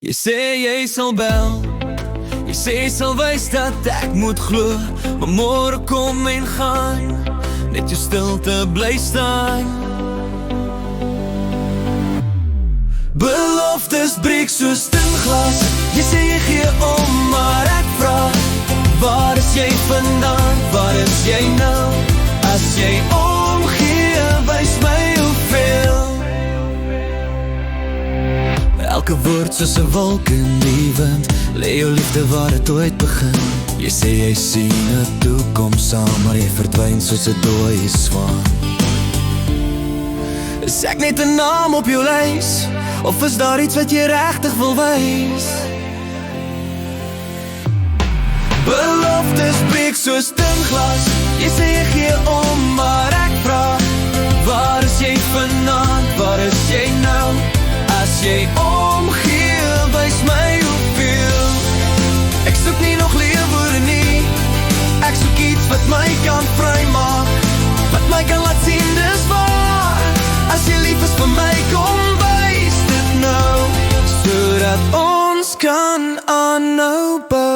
Jy sê jy sal bel, jy sê jy sal wys dat ek moet glo, maar môre kom en gaan, net jou stilte bly staan. Beloftes breek soos dun glas, jy sê jy gee om, maar ek vraag, waar is jy vandaan, waar is jy nou? As jy omgee, wys my hoeveel. Elke woord soos 'n wolk in die wind, lê jou liefde waar het ooit begin. Jy sê jy sien 'n toekoms saam, maar jy verdwyn soos 'n dooie swaan. Is ek net 'n naam op jou lys, of is daar iets wat jy regtig wil wys? Beloftes breek soos dun glas, jy sê jy gee om, maar ek vraag, waar is jy vanaand, waar is jy nou? As jy omgee, wys my hoeveel. Ek soek nie nog leeuwoorde nie, ek soek iets wat my kan vrymaak, wat my kan laat sien dis waar. As jy lief is vir my, kom wys dit nou, sodat ons kan aanhou bou.